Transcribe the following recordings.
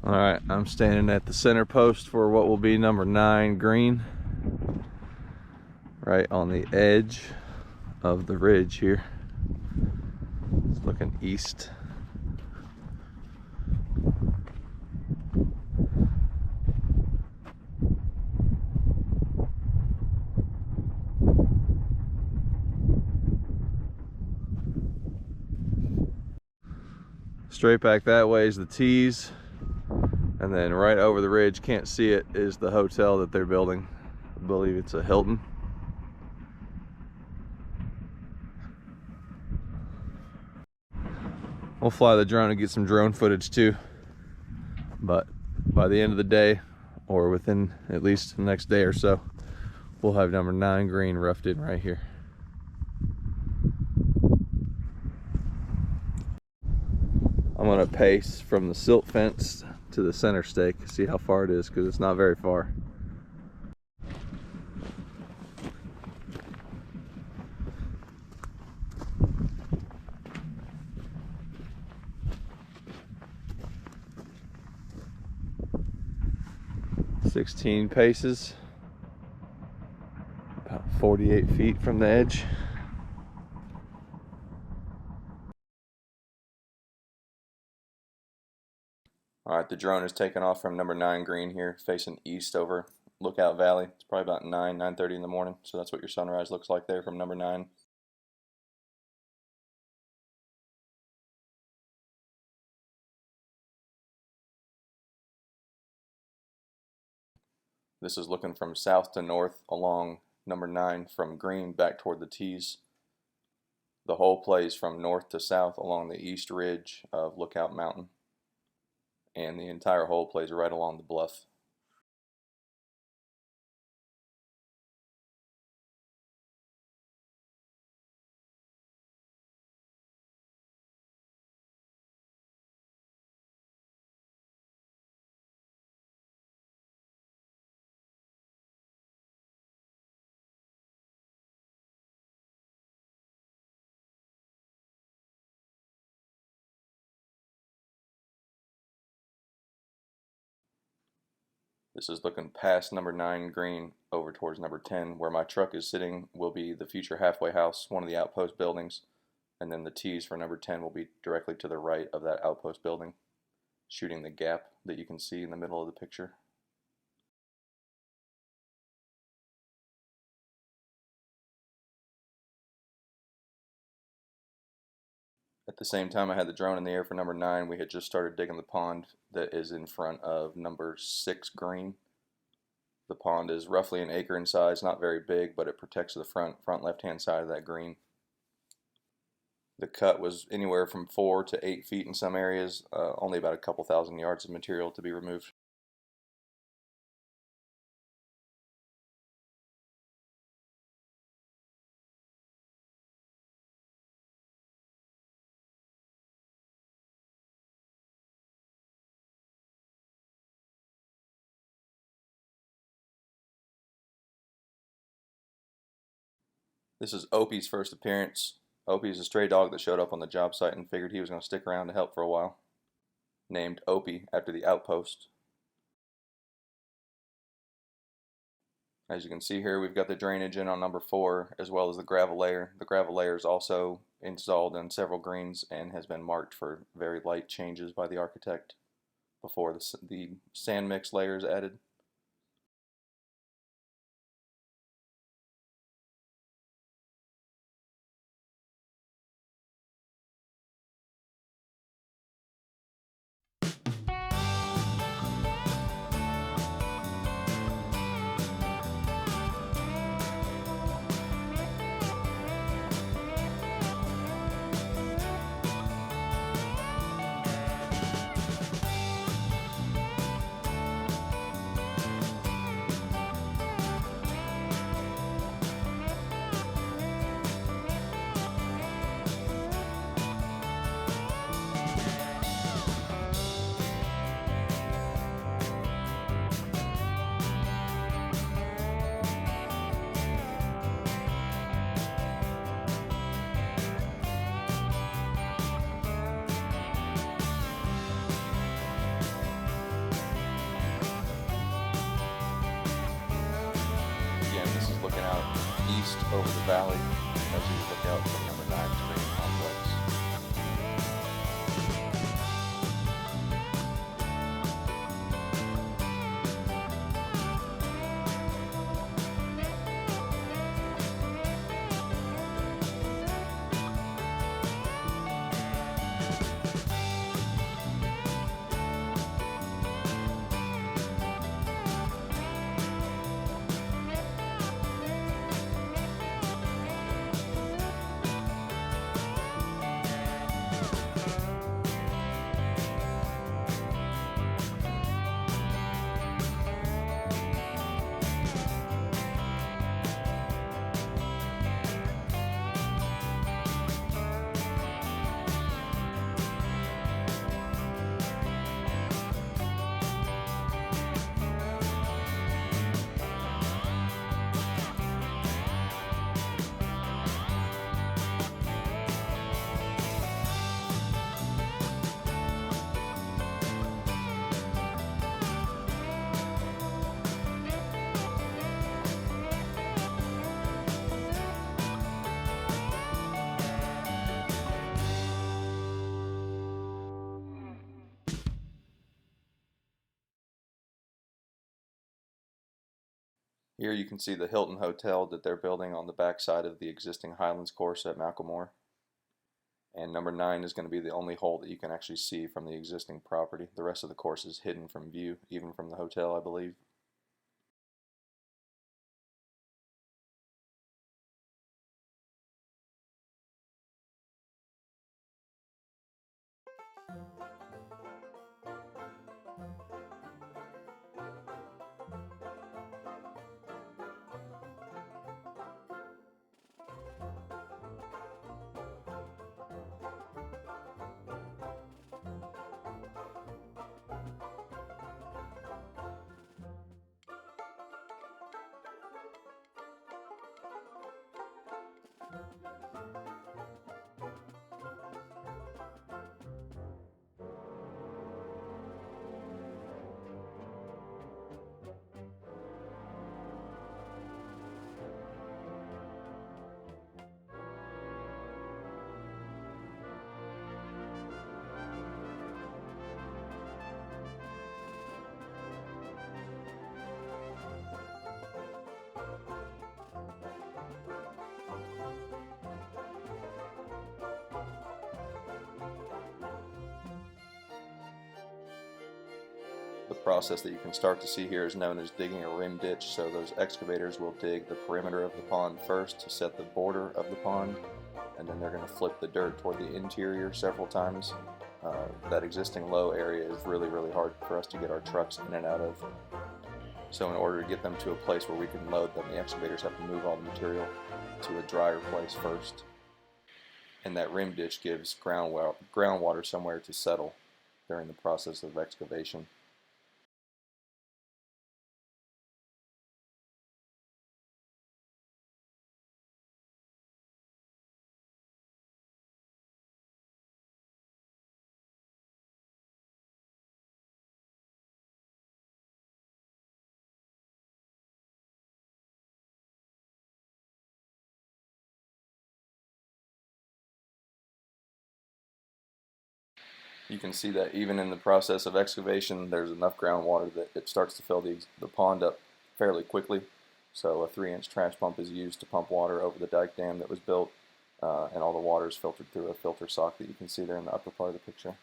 All right, I'm standing at the center post for what will be number 9 green, right on the edge of the ridge here. It's looking east. Straight back that way is the tees, and then right over the ridge, can't see it, is the hotel that they're building. I believe it's a Hilton. We'll fly the drone and get some drone footage too, but by the end of the day, or within at least the next day or so, we'll have number 9 green roughed in right here. I'm gonna pace from the silt fence to the center stake, see how far it is, because it's not very far. "16 paces, about 48 feet from the edge." All right, the drone is taking off from number 9 green here, facing east over Lookout Valley. It's probably about 9:30 in the morning, so that's what your sunrise looks like there from number 9. This is looking from south to north along number 9 from green back toward the tees. The whole plays from north to south along the east ridge of Lookout Mountain, and the entire hole plays right along the bluff. This is looking past number 9 green over towards number 10. Where my truck is sitting will be the future halfway house, one of the Outpost buildings, and then the tees for number 10 will be directly to the right of that Outpost building, shooting the gap that you can see in the middle of the picture. At the same time I had the drone in the air for number 9, we had just started digging the pond that is in front of number 6 green. The pond is roughly an acre in size, not very big, but it protects the front left-hand side of that green. The cut was anywhere from 4 to 8 feet in some areas, only about a couple thousand yards of material to be removed. This is Opie's first appearance. Opie is a stray dog that showed up on the job site and figured he was going to stick around to help for a while. Named Opie after the Outpost. As you can see here, we've got the drainage in on number 4 as well as the gravel layer. The gravel layer is also installed in several greens and has been marked for very light changes by the architect before the sand mix layer is added. looking out east over the valley as you look out from number 9 screen complex. Here you can see the Hilton Hotel that they're building on the backside of the existing Highlands course at Macklemore. And number 9 is going to be the only hole that you can actually see from the existing property. The rest of the course is hidden from view, even from the hotel, I believe. The process that you can start to see here is known as digging a rim ditch. So those excavators will dig the perimeter of the pond first to set the border of the pond, and then they're going to flip the dirt toward the interior several times. That existing low area is really hard for us to get our trucks in and out of. So in order to get them to a place where we can load them, the excavators have to move all the material to a drier place first. And that rim ditch gives groundwater somewhere to settle during the process of excavation. You can see that even in the process of excavation, there's enough groundwater that it starts to fill the pond up fairly quickly. So a 3-inch trash pump is used to pump water over the dike dam that was built, and all the water is filtered through a filter sock that you can see there in the upper part of the picture.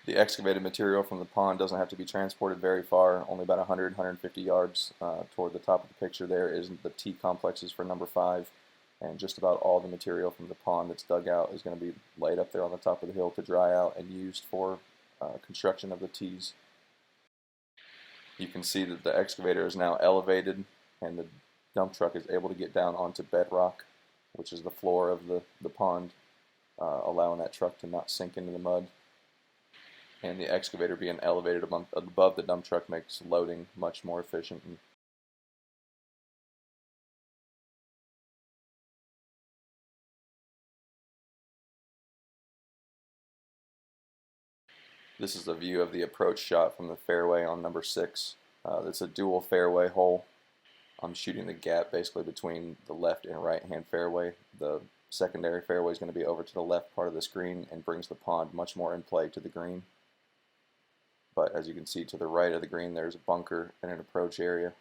The excavated material from the pond doesn't have to be transported very far, only about 100, 150 yards toward the top of the picture. There is the T complexes for number 5, and just about all the material from the pond that's dug out is going to be laid up there on the top of the hill to dry out and used for construction of the T's. You can see that the excavator is now elevated and the dump truck is able to get down onto bedrock, which is the floor of the pond, allowing that truck to not sink into the mud. And the excavator being elevated above the dump truck makes loading much more efficient. This is a view of the approach shot from the fairway on number 6. It's a dual fairway hole. I'm shooting the gap basically between the left and right hand fairway. The secondary fairway is going to be over to the left part of the screen and brings the pond much more in play to the green. But as you can see to the right of the green, there's a bunker and an approach area.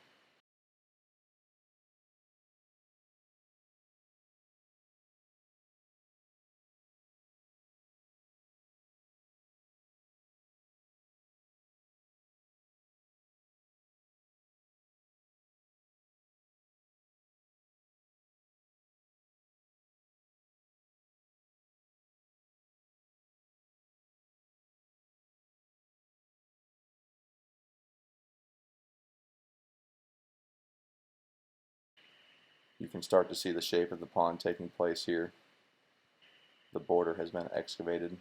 You can start to see the shape of the pond taking place here. The border has been excavated.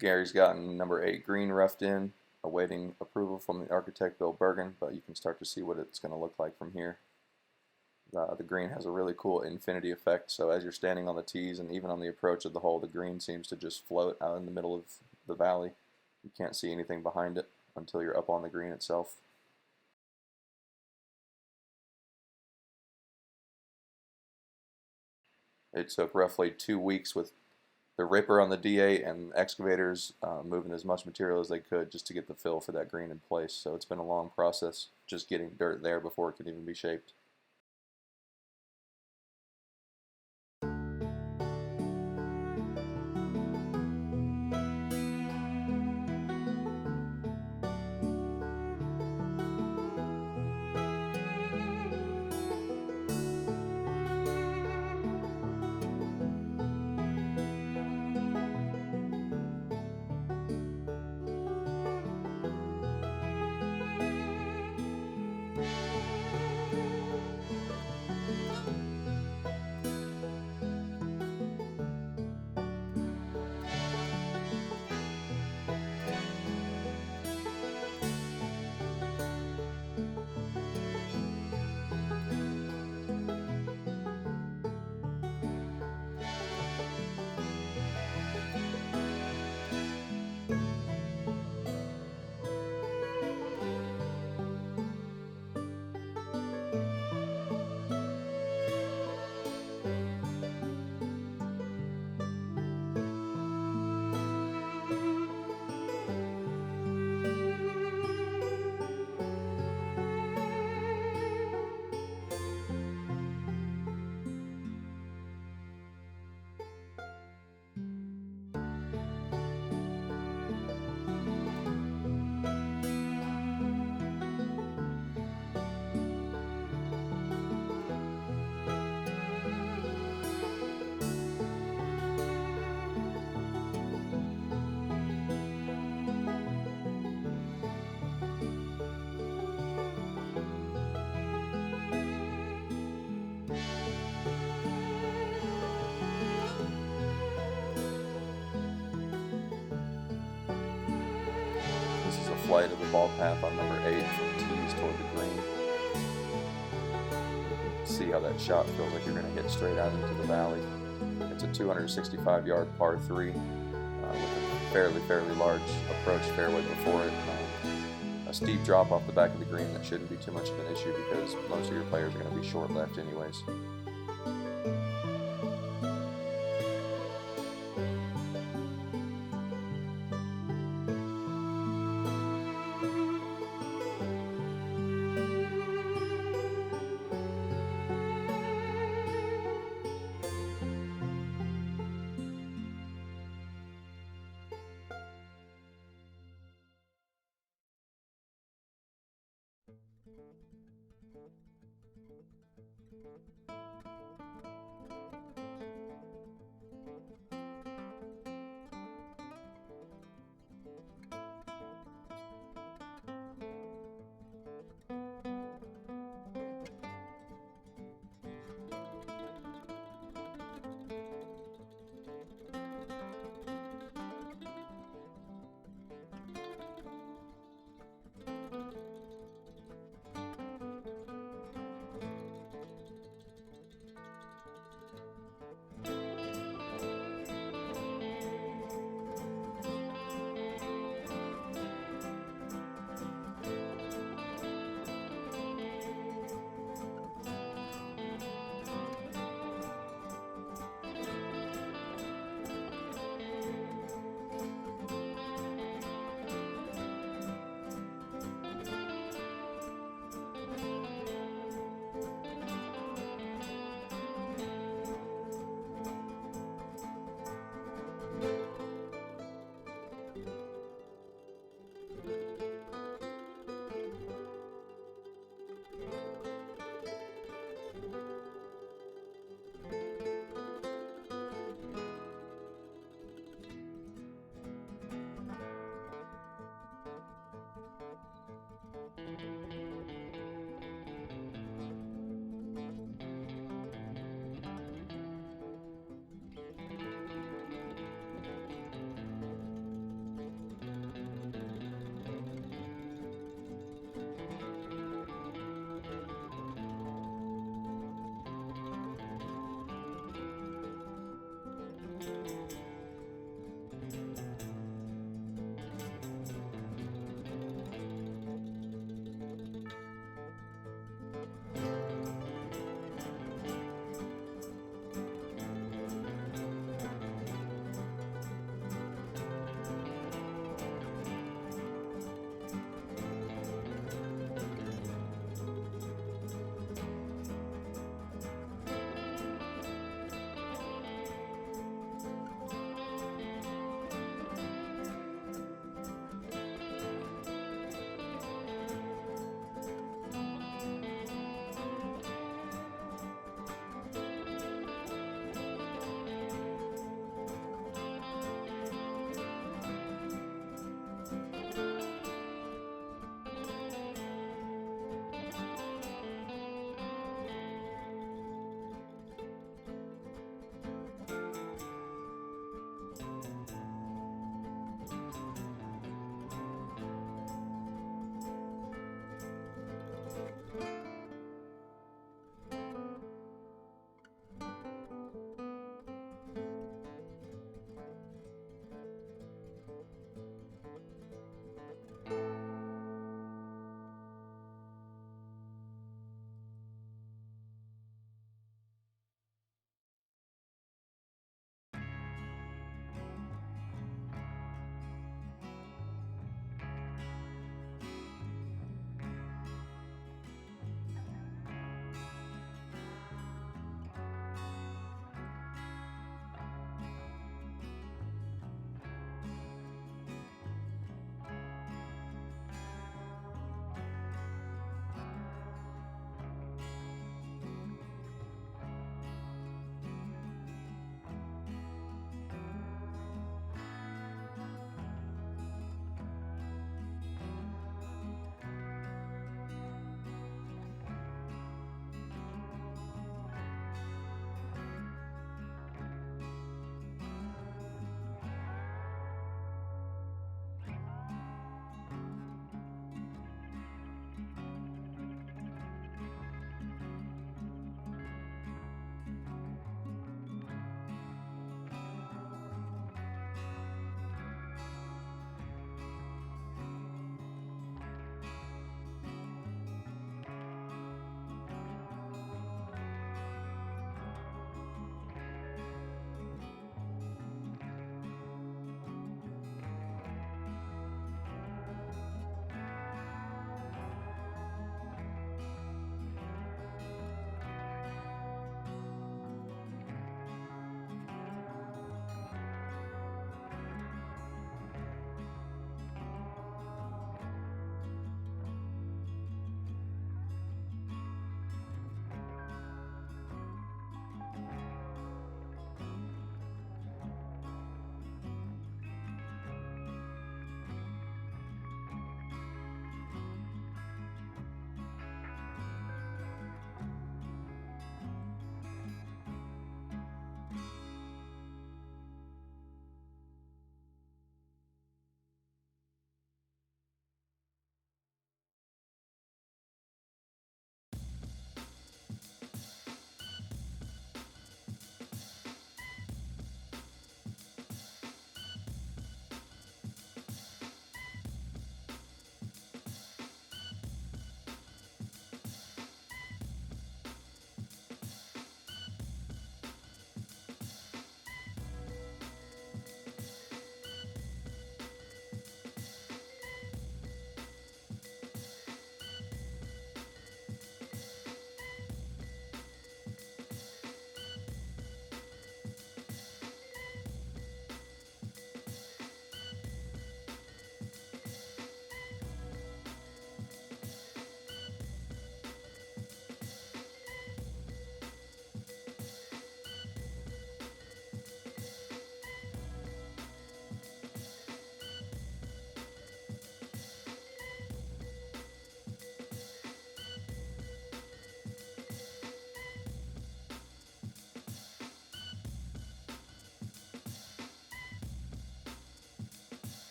Gary's gotten number 8 green roughed in, awaiting approval from the architect Bill Bergen, but you can start to see what it's going to look like from here. The green has a really cool infinity effect, so as you're standing on the tees and even on the approach of the hole, the green seems to just float out in the middle of the valley. You can't see anything behind it until you're up on the green itself. It took roughly 2 weeks with the ripper on the D8 and excavators moving as much material as they could just to get the fill for that green in place. So it's been a long process just getting dirt there before it can even be shaped. This is a flight of the ball path on number 8 from tees toward the green. You can see how that shot feels like you're going to hit straight out into the valley. It's a 265-yard par 3 with a fairly large approach fairway before it. A steep drop off the back of the green that shouldn't be too much of an issue because most of your players are going to be short left anyways.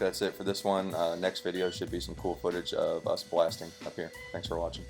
that's it for this one. Next video should be some cool footage of us blasting up here. Thanks for watching.